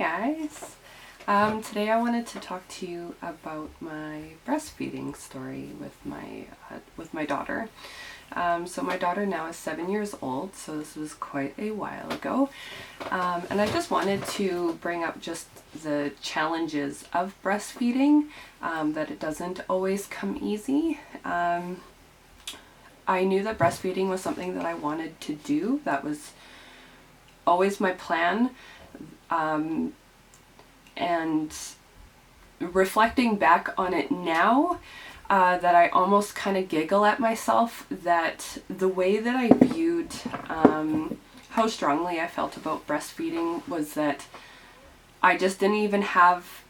guys. Today I wanted to talk to you about my breastfeeding story with my daughter. So my daughter now is 7 years old, so this was quite a while ago. And I just wanted to bring up just the challenges of breastfeeding, that it doesn't always come easy. I knew that breastfeeding was something that I wanted to do. That was always my plan. And reflecting back on it now, that I almost kind of giggle at myself that the way that I viewed how strongly I felt about breastfeeding was that I just didn't even have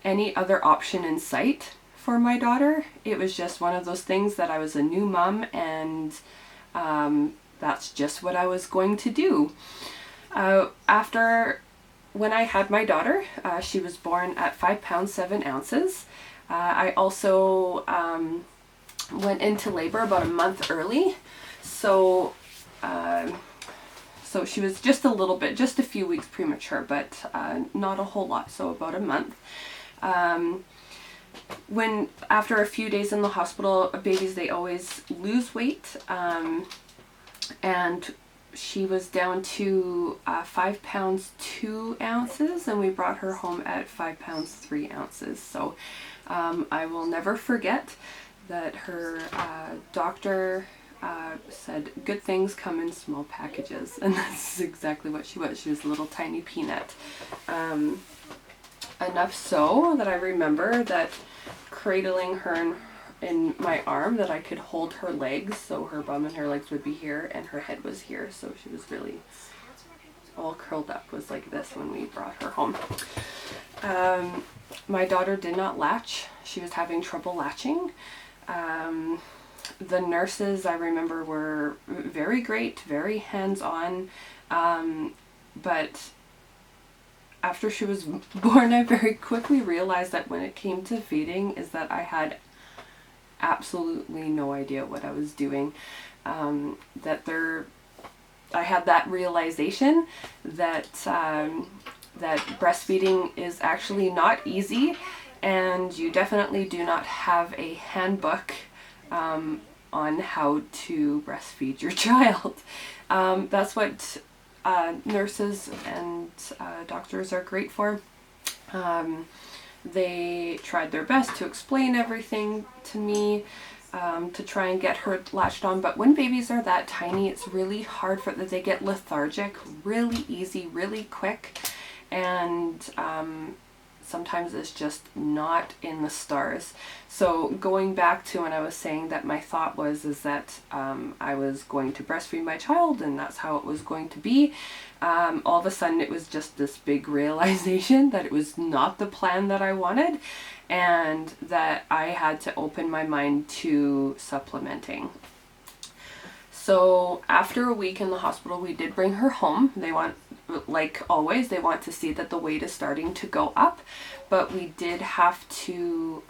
any other option in sight for my daughter. It was just one of those things that I was a new mom, and that's just what I was going to do. When I had my daughter, she was born at 5 pounds 7 ounces. I also went into labor about a month early, so she was just a few weeks premature, but not a whole lot, so about a month. After a few days in the hospital, babies, they always lose weight, and she was down to 5 pounds 2 ounces, and we brought her home at 5 pounds 3 ounces. So I will never forget that her doctor said good things come in small packages, and that's exactly what she was. She was a little tiny peanut. Enough so that I remember that cradling her in my arm, that I could hold her legs, so her bum and her legs would be here and her head was here, so she was really all curled up, was like this when we brought her home. My daughter did not latch. She was having trouble latching. The nurses, I remember, were very great, very hands-on, but after she was born, I very quickly realized that when it came to feeding, is that I had absolutely no idea what I was doing. I had that realization that that breastfeeding is actually not easy, and you definitely do not have a handbook on how to breastfeed your child. That's what nurses and doctors are great for. They tried their best to explain everything to me, to try and get her latched on, but when babies are that tiny, it's really hard for them. They get lethargic really easy, really quick, and sometimes it's just not in the stars. So going back to when I was saying that my thought was that I was going to breastfeed my child and that's how it was going to be, all of a sudden it was just this big realization that it was not the plan that I wanted, and that I had to open my mind to supplementing. So after a week in the hospital, we did bring her home. Like always, they want to see that the weight is starting to go up, but we did have to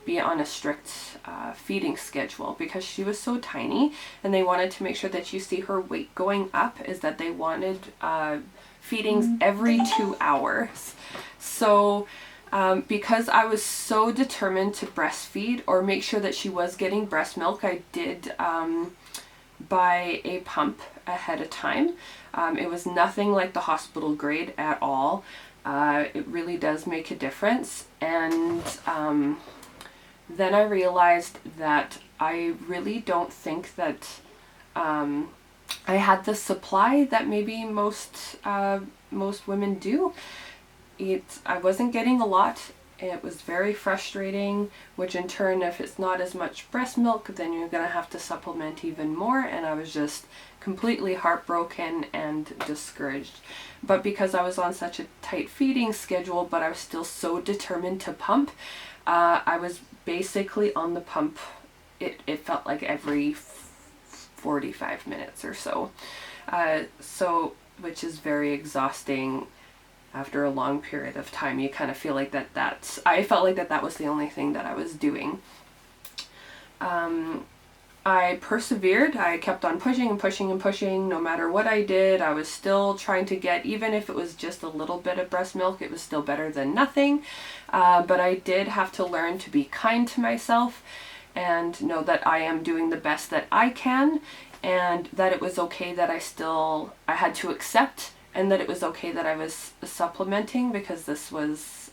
be on a strict feeding schedule because she was so tiny, and they wanted to make sure that you see her weight going up, is that they wanted feedings every 2 hours. So because I was so determined to breastfeed or make sure that she was getting breast milk, I did buy a pump ahead of time. It was nothing like the hospital grade at all. It really does make a difference. And then I realized that I really don't think that I had the supply that maybe most women do. I wasn't getting a lot. It was very frustrating, which in turn, if it's not as much breast milk, then you're going to have to supplement even more, and I was just completely heartbroken and discouraged. But because I was on such a tight feeding schedule, but I was still so determined to pump, I was basically on the pump, it felt like every 45 minutes or so. Which is very exhausting. After a long period of time, you kind of feel like I felt like that was the only thing that I was doing. I persevered. I kept on pushing and pushing and pushing. No matter what I did, I was still trying to get, even if it was just a little bit of breast milk, it was still better than nothing. But I did have to learn to be kind to myself and know that I am doing the best that I can, and that it was okay that I had to accept, and that it was okay that I was supplementing, because this was,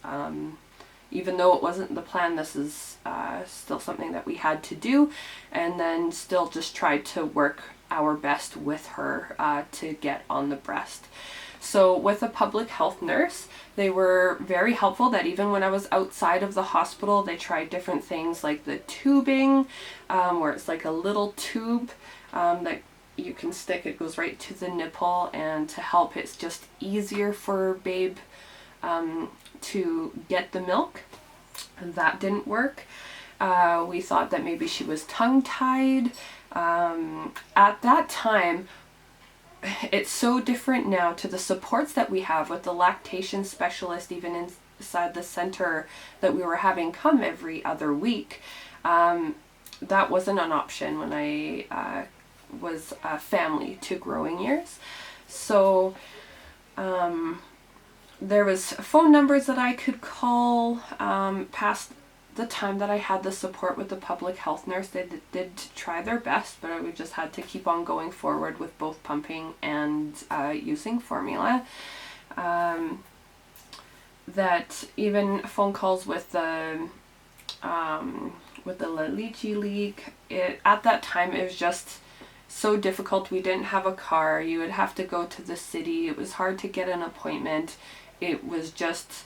even though it wasn't the plan, this is still something that we had to do, and then still just tried to work our best with her to get on the breast. So with a public health nurse, they were very helpful, that even when I was outside of the hospital, they tried different things like the tubing, where it's like a little tube that you can stick, it goes right to the nipple, and to help it's just easier for babe to get the milk. And that didn't work. We thought that maybe she was tongue-tied. At that time, it's so different now to the supports that we have with the lactation specialist, even inside the center that we were having come every other week. That wasn't an option when I was a family to growing years. So there was phone numbers that I could call past the time that I had the support with the public health nurse. They did try their best, but we just had to keep on going forward with both pumping and using formula. That even phone calls with the Lychee League, at that time it was just so difficult. We didn't have a car. You would have to go to the city. It was hard to get an appointment. It was just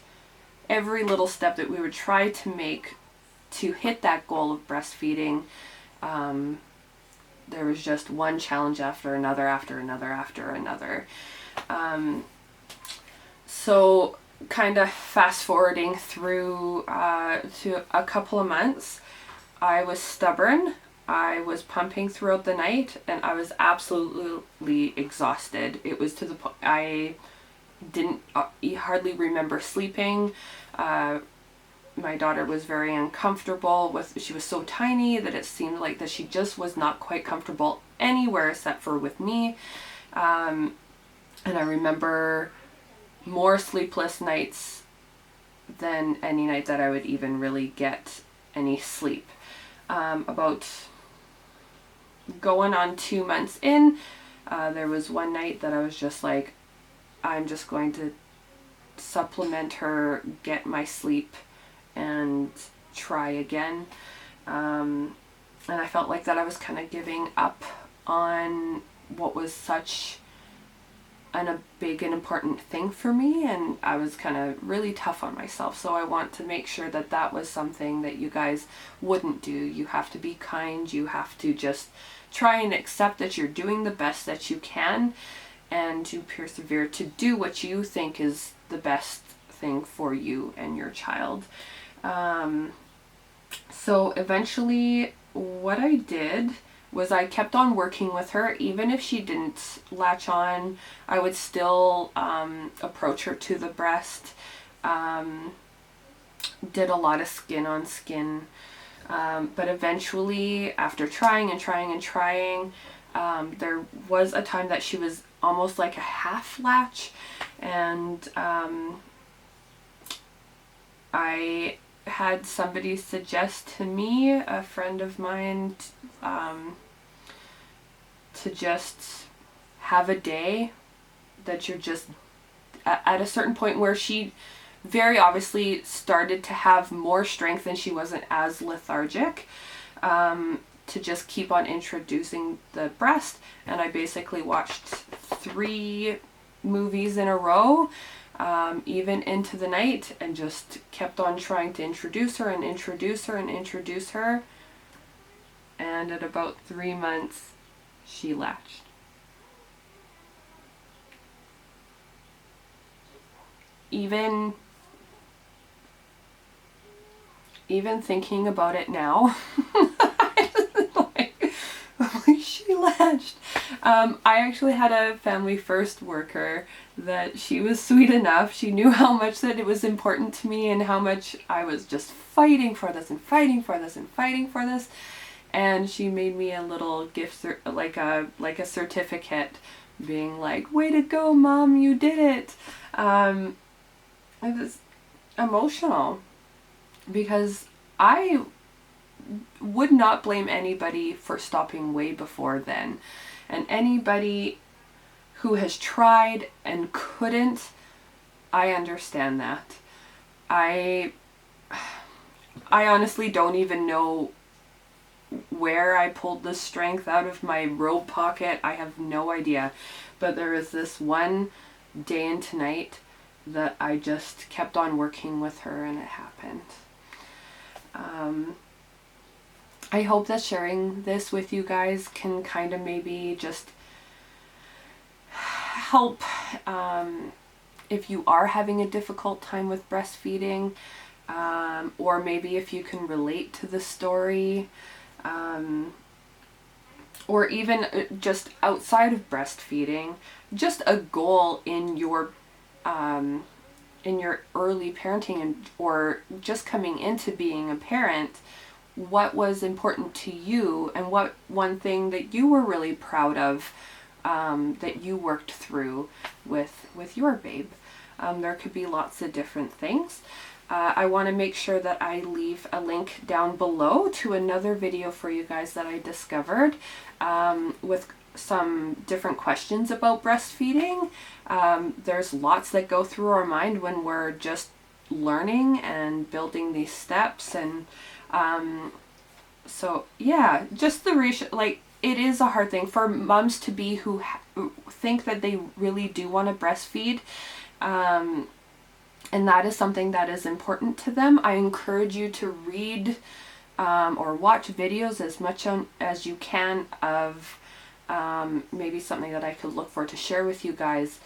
every little step that we would try to make to hit that goal of breastfeeding. There was just one challenge after another, after another, after another. So kind of fast forwarding through to a couple of months, I was stubborn. I was pumping throughout the night, and I was absolutely exhausted. It was to the point I didn't hardly remember sleeping. My daughter was very uncomfortable she was so tiny that it seemed like that she just was not quite comfortable anywhere except for with me. And I remember more sleepless nights than any night that I would even really get any sleep. About going on 2 months in, there was one night that I was just like, I'm just going to supplement her, get my sleep, and try again. And I felt like that I was kind of giving up on what was such a big and important thing for me, and I was kind of really tough on myself. So I want to make sure that that was something that you guys wouldn't do. You have to be kind. You have to just try and accept that you're doing the best that you can, and to persevere to do what you think is the best thing for you and your child. So eventually what I did was I kept on working with her. Even if she didn't latch on, I would still approach her to the breast. Did a lot of skin on skin. But eventually, after trying and trying and trying, there was a time that she was almost like a half latch, and I had somebody suggest to me, a friend of mine, to just have a day that you're just at a certain point where she very obviously started to have more strength and she wasn't as lethargic, to just keep on introducing the breast. And I basically watched 3 movies in a row, even into the night, and just kept on trying to introduce her and introduce her and introduce her. And at about 3 months, she latched. Even thinking about it now, she latched. I actually had a family first worker that she was sweet enough. She knew how much that it was important to me and how much I was just fighting for this and fighting for this and fighting for this. And she made me a little gift, like a certificate, being like, "Way to go, Mom, you did it." It was emotional because I would not blame anybody for stopping way before then. And anybody who has tried and couldn't, I understand that. I honestly don't even know where I pulled the strength out of my robe pocket. I have no idea. But there was this one day and tonight that I just kept on working with her, and it happened. I hope that sharing this with you guys can kind of maybe just help if you are having a difficult time with breastfeeding, or maybe if you can relate to the story, or even just outside of breastfeeding, just a goal in your early parenting, and or just coming into being a parent. What was important to you, and what one thing that you were really proud of, that you worked through with your babe. There could be lots of different things. I want to make sure that I leave a link down below to another video for you guys that I discovered, with some different questions about breastfeeding. There's lots that go through our mind when we're just learning and building these steps, and so yeah, just the like, it is a hard thing for moms to be who think that they really do want to breastfeed, and that is something that is important to them. I encourage you to read or watch videos as much as you can of maybe something that I could look for to share with you guys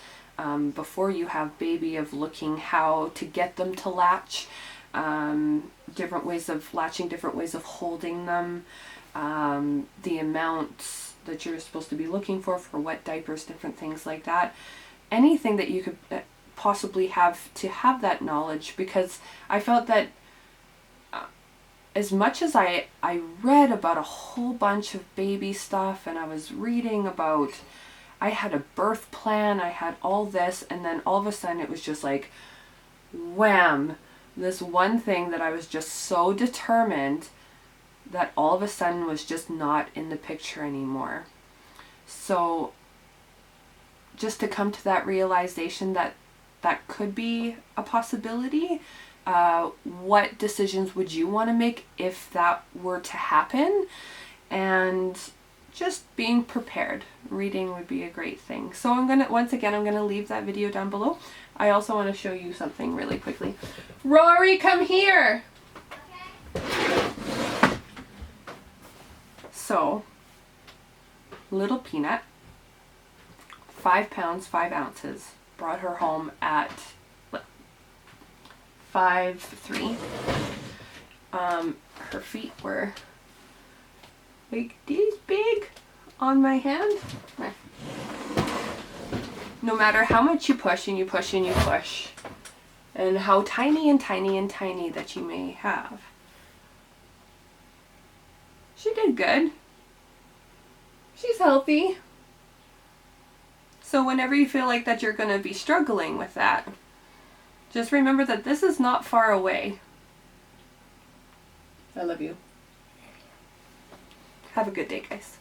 before you have baby, of looking how to get them to latch, different ways of latching, different ways of holding them, the amounts that you're supposed to be looking for wet diapers, different things like that. Anything that you could possibly have to have that knowledge, because I felt that as much as I read about a whole bunch of baby stuff, and I was reading about, I had a birth plan, I had all this, and then all of a sudden it was just like, wham, this one thing that I was just so determined that all of a sudden was just not in the picture anymore. So just to come to that realization that that could be a possibility. What decisions would you want to make if that were to happen? And just being prepared. Reading would be a great thing. So I'm gonna leave that video down below. I also want to show you something really quickly. Rory, come here. Okay. So, little Peanut, 5 pounds, 5 ounces. Brought her home at 5'3". Her feet were like this big on my hand. No matter how much you push and you push and you push, and how tiny and tiny and tiny that you may have, she did good. She's healthy. So whenever you feel like that you're going to be struggling with that, just remember that this is not far away. I love you. Have a good day, guys.